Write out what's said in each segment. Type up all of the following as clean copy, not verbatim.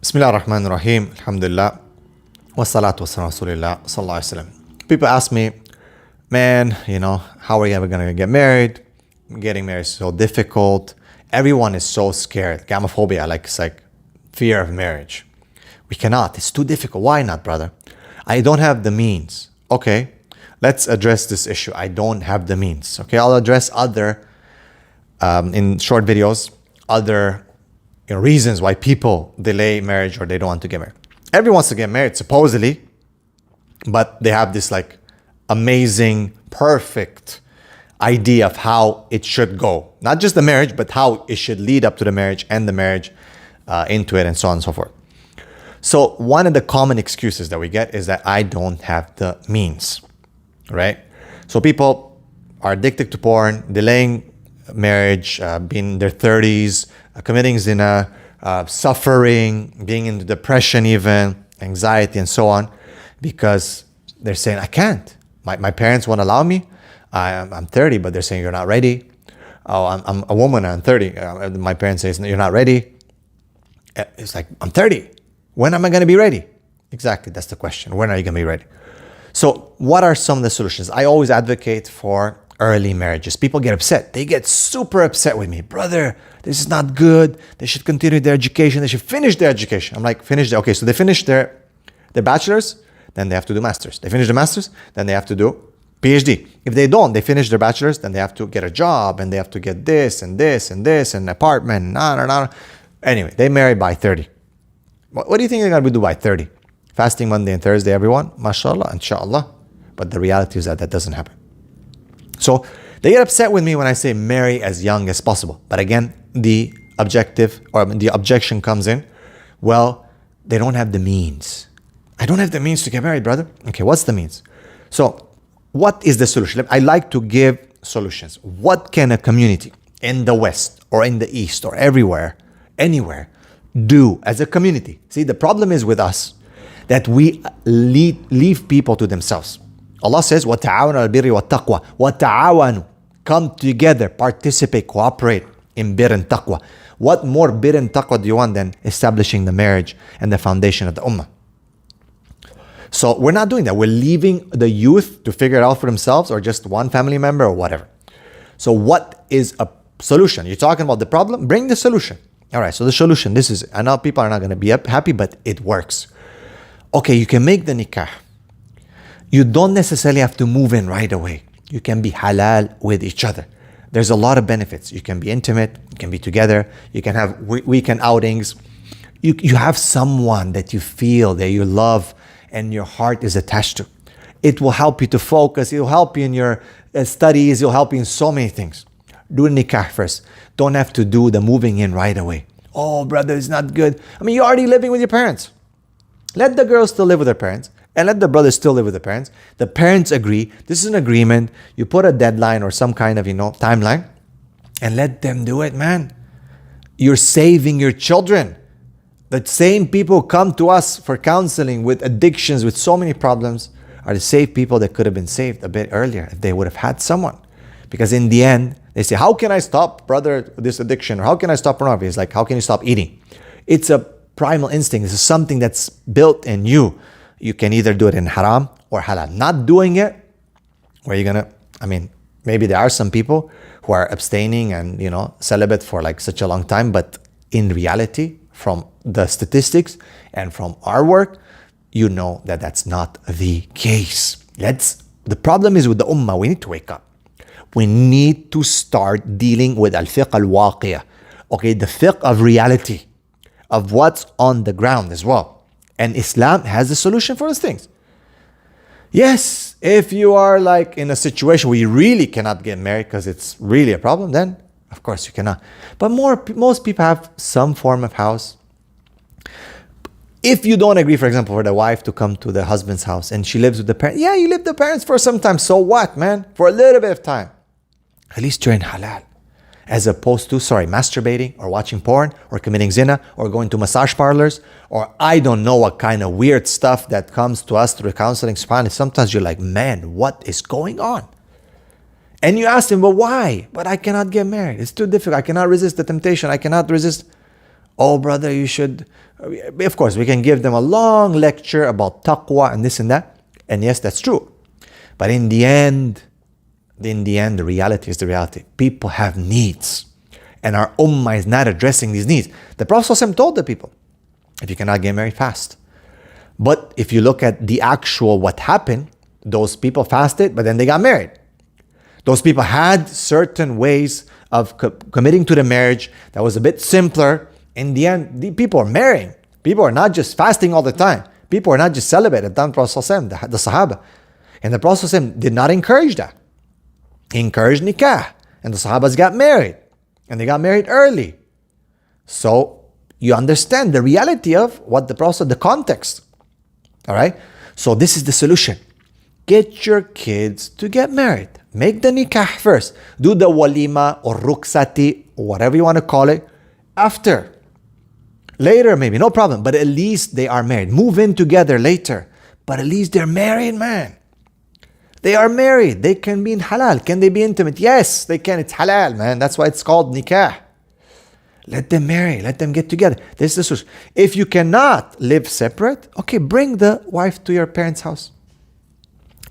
Bismillah ar-Rahman ar-Rahim, alhamdulillah, wa salatu wa salam rasulillah, sallallahu alayhi wa sallam. People ask me, man, how are you ever going to get married? Getting married is so difficult. Everyone is so scared. Gamophobia, it's like fear of marriage. We cannot. It's too difficult. Why not, brother? I don't have the means. Okay, let's address this issue. I don't have the means. Okay, I'll address other, in short videos, other reasons why people delay marriage or they don't want to get married. Everyone wants to get married, supposedly, but they have this amazing, perfect idea of how it should go. Not just the marriage, but how it should lead up to the marriage and the marriage into it and so on and so forth. So one of the common excuses that we get is that I don't have the means, right? So people are addicted to porn, delaying marriage, being in their 30s, committing zina, suffering, being in depression even, anxiety and so on, because they're saying, I can't. My parents won't allow me. I'm 30, but they're saying you're not ready. Oh, I'm a woman, I'm 30. My parents say you're not ready. It's like, I'm 30. When am I going to be ready? Exactly, that's the question. When are you going to be ready? So what are some of the solutions? I always advocate for early marriages. People get upset. They get super upset with me. Brother, this is not good. They should continue their education. They should finish their education. I'm like, okay, so they finish their bachelor's, then they have to do master's. They finish the master's, then they have to do PhD. If they don't, they finish their bachelor's, then they have to get a job and they have to get this and this and this and an apartment. Anyway, they marry by 30. What do you think they're going to do by 30? Fasting Monday and Thursday, everyone? MashaAllah, inshallah. But the reality is that doesn't happen. So they get upset with me when I say marry as young as possible. But again, the objection comes in, well, they don't have the means. I don't have the means to get married, brother. Okay, what's the means? So what is the solution? I like to give solutions. What can a community in the West or in the East or anywhere, do as a community? See, the problem is with us that we leave people to themselves. Allah says, وَتَعَاوَنُوا عَلَى الْبِرِّ وَالتَّقْوَى. وَتَعَاوَنُوا. Come together, participate, cooperate in bir and taqwa. What more bir and taqwa do you want than establishing the marriage and the foundation of the ummah? So we're not doing that. We're leaving the youth to figure it out for themselves, or just one family member or whatever. So what is a solution? You're talking about the problem? Bring the solution. All right, so the solution, I know people are not going to be happy, but it works. Okay, you can make the nikah. You don't necessarily have to move in right away. You can be halal with each other. There's a lot of benefits. You can be intimate, you can be together, you can have weekend outings. You have someone that you feel, that you love, and your heart is attached to. It will help you to focus, it will help you in your studies, it will help you in so many things. Do a nikah first. Don't have to do the moving in right away. Oh, brother, it's not good. You're already living with your parents. Let the girl still live with her parents, and let the brother still live with the parents. The parents agree. This is an agreement. You put a deadline or some kind of, timeline, and let them do it, man. You're saving your children. The same people who come to us for counseling with addictions, with so many problems, are the same people that could have been saved a bit earlier if they would have had someone. Because in the end, they say, how can I stop, brother, this addiction? Or how can I stop pornography? It's like, how can you stop eating? It's a primal instinct. This is something that's built in you. You can either do it in haram or halal. Not doing it, where you're going to, maybe there are some people who are abstaining and, celibate for such a long time. But in reality, from the statistics and from our work, you know that that's not the case. The problem is with the ummah. We need to wake up. We need to start dealing with al-fiqh al-waqiyah. Okay, the fiqh of reality, of what's on the ground as well. And Islam has a solution for those things. Yes, if you are in a situation where you really cannot get married because it's really a problem, then of course you cannot. But most people have some form of house. If you don't agree, for example, for the wife to come to the husband's house and she lives with the parents, yeah, you live with the parents for some time. So what, man? For a little bit of time. At least you're in halal. As opposed to, masturbating or watching porn or committing zina or going to massage parlors or I don't know what kind of weird stuff that comes to us through counseling. SubhanAllah, sometimes you're like, man, what is going on? And you ask him, well, why? But I cannot get married. It's too difficult. I cannot resist the temptation. I cannot resist. Oh, brother, you should. Of course, we can give them a long lecture about taqwa and this and that. And yes, that's true. But in the end, the reality is the reality. People have needs. And our ummah is not addressing these needs. The Prophet ﷺ told the people, if you cannot get married, fast. But if you look at the actual what happened, those people fasted, but then they got married. Those people had certain ways of committing to the marriage that was a bit simpler. In the end, the people are marrying. People are not just fasting all the time. People are not just celibate at the Prophet ﷺ, the Sahaba. And the Prophet ﷺ did not encourage that. He encouraged nikah. And the Sahabas got married. And they got married early. So you understand the reality of what the Prophet, the context. All right? So this is the solution. Get your kids to get married. Make the nikah first. Do the walima or ruksati, or whatever you want to call it, after. Later maybe, no problem. But at least they are married. Move in together later. But at least they're married, man. They are married. They can be in halal. Can they be intimate? Yes, they can. It's halal, man. That's why it's called nikah. Let them marry. Let them get together. This is the solution. If you cannot live separate, okay, bring the wife to your parents' house.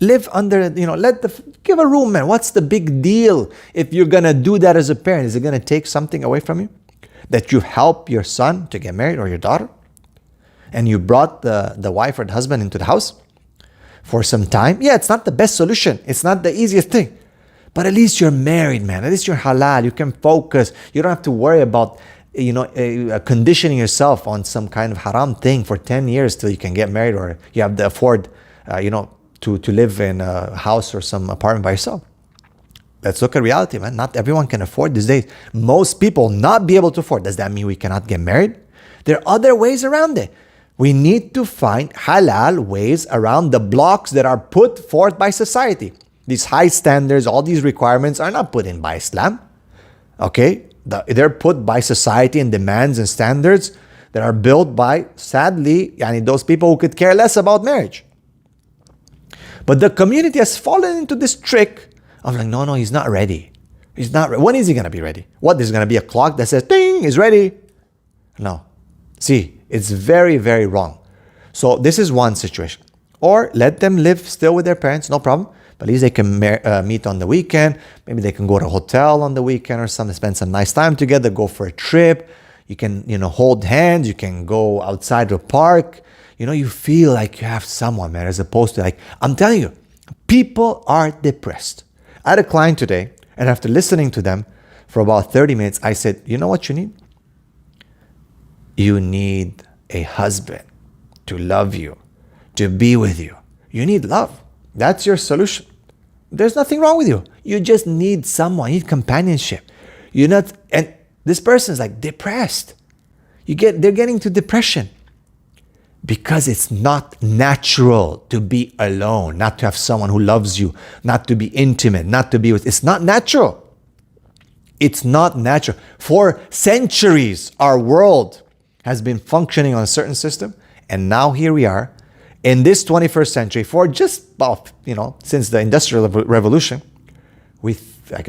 Live under, give a room, man. What's the big deal if you're going to do that as a parent? Is it going to take something away from you? That you help your son to get married or your daughter? And you brought the wife or the husband into the house for some time? Yeah, it's not the best solution. It's not the easiest thing. But at least you're married, man. At least you're halal. You can focus. You don't have to worry about, conditioning yourself on some kind of haram thing for 10 years till you can get married, or you have to afford, to live in a house or some apartment by yourself. Let's look at reality, man. Not everyone can afford these days. Most people not be able to afford. Does that mean we cannot get married? There are other ways around it. We need to find halal ways around the blocks that are put forth by society. These high standards, all these requirements are not put in by Islam. Okay? They're put by society and demands and standards that are built by, sadly, those people who could care less about marriage. But the community has fallen into this trick of like, no, he's not ready. He's not ready. When is he going to be ready? What, there's going to be a clock that says, ding, he's ready? No. See, it's very, very wrong. So this is one situation. Or let them live still with their parents, no problem. But at least they can meet on the weekend. Maybe they can go to a hotel on the weekend or something, spend some nice time together, go for a trip. You can, hold hands. You can go outside to a park. You feel like you have someone, man, as opposed to I'm telling you, people are depressed. I had a client today, and after listening to them for about 30 minutes, I said, you know what you need? You need a husband to love you, to be with you. You need love. That's your solution. There's nothing wrong with you. You just need someone. You need companionship. And this person is depressed. They're getting to depression because it's not natural to be alone, not to have someone who loves you, not to be intimate, not to be with. It's not natural. It's not natural. For centuries, our world has been functioning on a certain system, and now here we are in this 21st century, for just about, since the Industrial Revolution,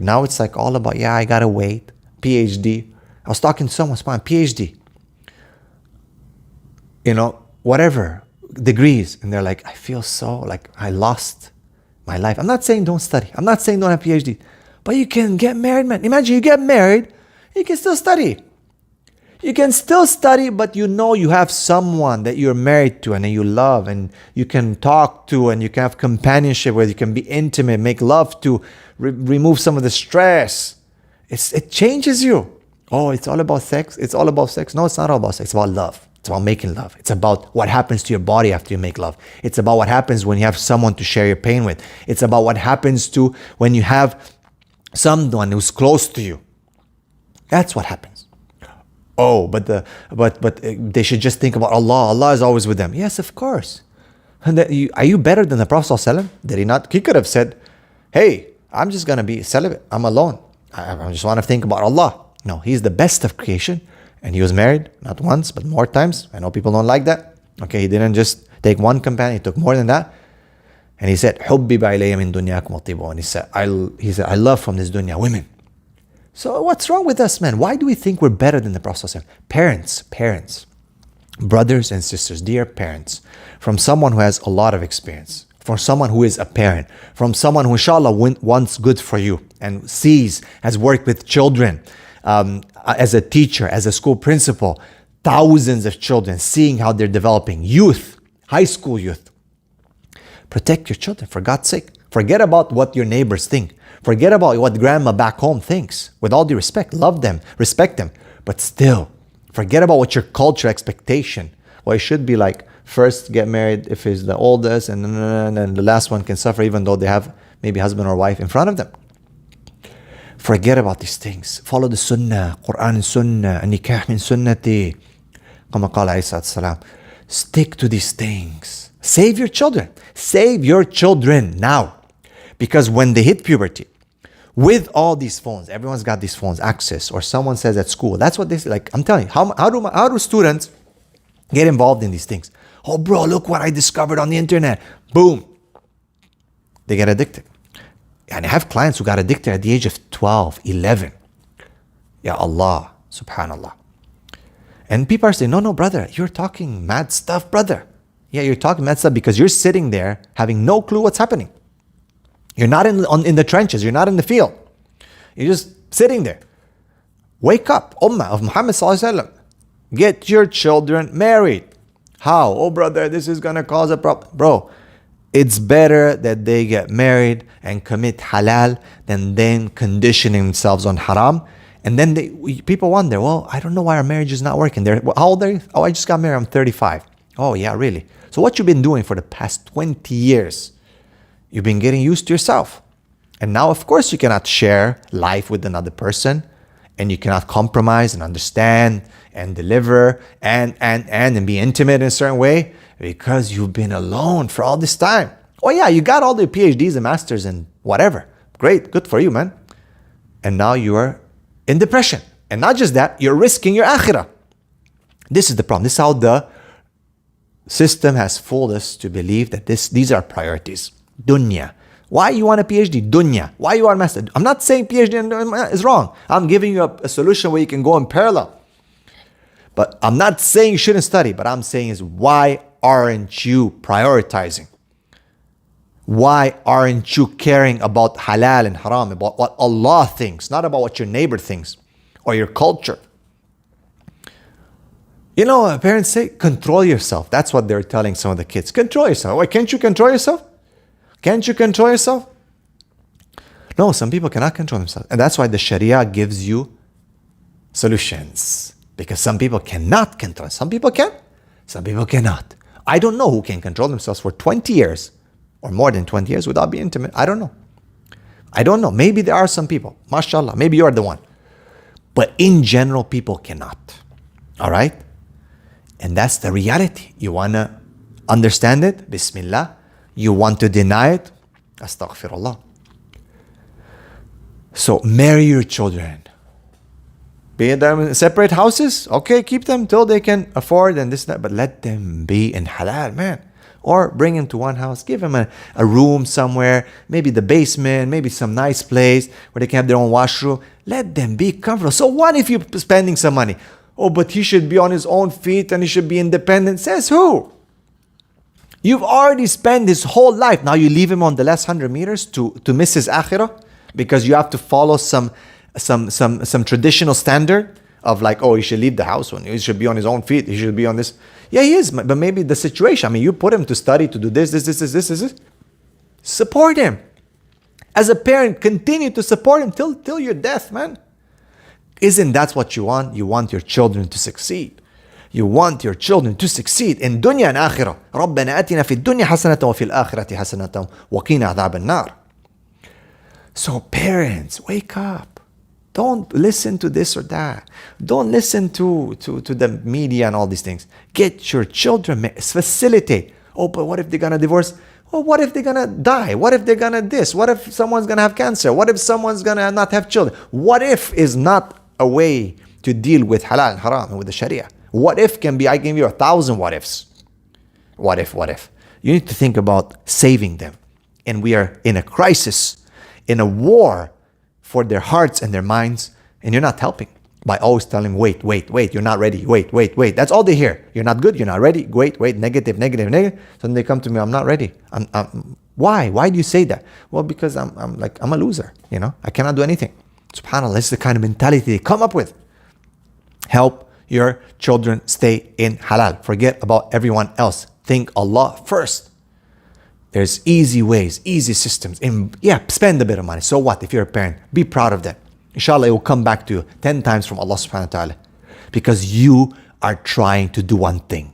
now it's all about, I gotta wait, PhD. I was talking to someone, PhD, whatever, degrees. And they're like, I feel so I lost my life. I'm not saying don't study. I'm not saying don't have PhD. But you can get married, man. Imagine you get married, you can still study. You can still study, but you have someone that you're married to and that you love and you can talk to and you can have companionship with, you can be intimate, make love to, remove some of the stress. It changes you. Oh, it's all about sex? It's all about sex? No, it's not all about sex. It's about love. It's about making love. It's about what happens to your body after you make love. It's about what happens when you have someone to share your pain with. It's about what happens to when you have someone who's close to you. That's what happens. Oh, but they should just think about Allah. Allah is always with them. Yes, of course. Are you better than the Prophet ﷺ? Did he not? He could have said, hey, I'm just going to be celibate. I'm alone. I just want to think about Allah. No, he's the best of creation. And he was married, not once, but more times. I know people don't like that. Okay, he didn't just take one companion. He took more than that. And he said, حُبِّبَ إِلَيَّ مِن دُنْيَاكُمُ الطِّيبُ. And he said, I love from this dunya women. So what's wrong with us, man? Why do we think we're better than the Prophet? Parents, brothers and sisters, dear parents, from someone who has a lot of experience, from someone who is a parent, from someone who inshallah wants good for you and has worked with children, as a teacher, as a school principal, thousands of children, seeing how they're developing, youth, high school youth. Protect your children, for God's sake. Forget about what your neighbors think. Forget about what grandma back home thinks. With all due respect, love them, respect them. But still, forget about what your culture expectation. Well, it should be like, first get married if he's the oldest, and then the last one can suffer even though they have maybe husband or wife in front of them. Forget about these things. Follow the sunnah, Quran and sunnah, nikah min sunnati. Kama qala alayhi salam. Stick to these things. Save your children. Save your children now. Because when they hit puberty, with all these phones, everyone's got these phones, access, or someone says at school, that's what they say. Like, I'm telling you, how do students get involved in these things? Oh, bro, look what I discovered on the internet. Boom. They get addicted. And I have clients who got addicted at the age of 12, 11. Ya Allah, subhanallah. And people are saying, no, brother, you're talking mad stuff, brother. Yeah, you're talking mad stuff because you're sitting there having no clue what's happening. You're not in the trenches. You're not in the field. You're just sitting there. Wake up, Ummah of Muhammad sallallahu alaihi wasallam. Get your children married. How? Oh, brother, this is going to cause a problem. Bro, it's better that they get married and commit halal than then conditioning themselves on haram. And then people wonder, well, I don't know why our marriage is not working. How old are you? Oh, I just got married. I'm 35. Oh, yeah, really? So what you've been doing for the past 20 years? You've been getting used to yourself. And now, of course, you cannot share life with another person, and you cannot compromise and understand and deliver and be intimate in a certain way because you've been alone for all this time. Oh yeah, you got all the PhDs and masters and whatever. Great, good for you, man. And now you are in depression. And not just that, you're risking your akhirah. This is the problem. This is how the system has fooled us to believe that these are priorities. Dunya. Why you want a PhD? Dunya. Why you want a master? I'm not saying PhD is wrong. I'm giving you a solution where you can go in parallel. But I'm not saying you shouldn't study. But I'm saying is, why aren't you prioritizing? Why aren't you caring about halal and haram, about what Allah thinks, not about what your neighbor thinks or your culture? You know, parents say, control yourself. That's what they're telling some of the kids. Control yourself. Why, can't you control yourself? Can't you control yourself? No, some people cannot control themselves. And that's why the Sharia gives you solutions. Because some people cannot control. Some people can, some people cannot. I don't know who can control themselves for 20 years or more than 20 years without being intimate. I don't know. Maybe there are some people. MashaAllah. Maybe you are the one. But in general, people cannot. All right? And that's the reality. You want to understand it? Bismillah. You want to deny it? Astaghfirullah. So marry your children. Be them in separate houses. Okay, keep them till they can afford and this and that. But let them be in halal, man. Or bring them to one house. Give them a room somewhere. Maybe the basement. Maybe some nice place where they can have their own washroom. Let them be comfortable. So what if you're spending some money? Oh, but he should be on his own feet and he should be independent. Says who? You've already spent his whole life. Now you leave him on the last 100 meters to miss his akhirah because you have to follow some traditional standard of like, oh, he should leave the house when he should be on his own feet. He should be on this. Yeah, he is. But maybe the situation. I mean, you put him to study, to do this. Support him. As a parent, continue to support him till your death, man. Isn't that what you want? You want your children to succeed. You want your children to succeed in dunya and akhirah. رَبَّنَا آتِنَا فِي الدُّنْيَا حَسَنَةً وَفِي الْآخِرَةِ حَسَنَةً وَقِنَا عَذَابَ النَّارِ. So parents, wake up. Don't listen to this or that. Don't listen to the media and all these things. Get your children, facilitate. Oh, but what if they're going to divorce? Well, what if they're going to die? What if they're going to this? What if someone's going to have cancer? What if someone's going to not have children? What if is not a way to deal with halal and haram and with the Sharia. What if can be, I give you 1,000 what ifs. What if? You need to think about saving them. And we are in a crisis, in a war for their hearts and their minds. And you're not helping by always telling them, wait, you're not ready. Wait. That's all they hear. You're not good. You're not ready. Wait, negative. So then they come to me, I'm not ready. Why? Why do you say that? Well, because I'm a loser. I cannot do anything. SubhanAllah, this is the kind of mentality they come up with. Help your children stay in halal. Forget about everyone else. Think Allah first. There's easy ways, easy systems. Spend a bit of money. So what? If you're a parent, be proud of that. Inshallah, it will come back to you 10 times from Allah subhanahu wa ta'ala. Because you are trying to do one thing.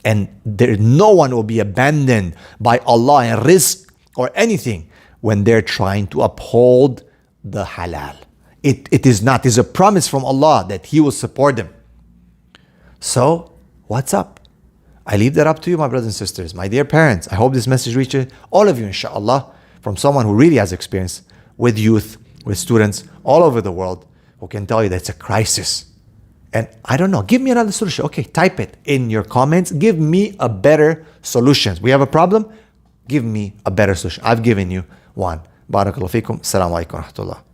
And no one will be abandoned by Allah and rizq or anything when they're trying to uphold the halal. It is not. It's a promise from Allah that He will support them. So, what's up? I leave that up to you, my brothers and sisters. My dear parents, I hope this message reaches all of you, inshallah, from someone who really has experience with youth, with students all over the world, who can tell you that it's a crisis. And I don't know, give me another solution. Okay, type it in your comments. Give me a better solution. We have a problem? Give me a better solution. I've given you one. Barakallahu feekum. Assalamu alaikum wa rahmatullah.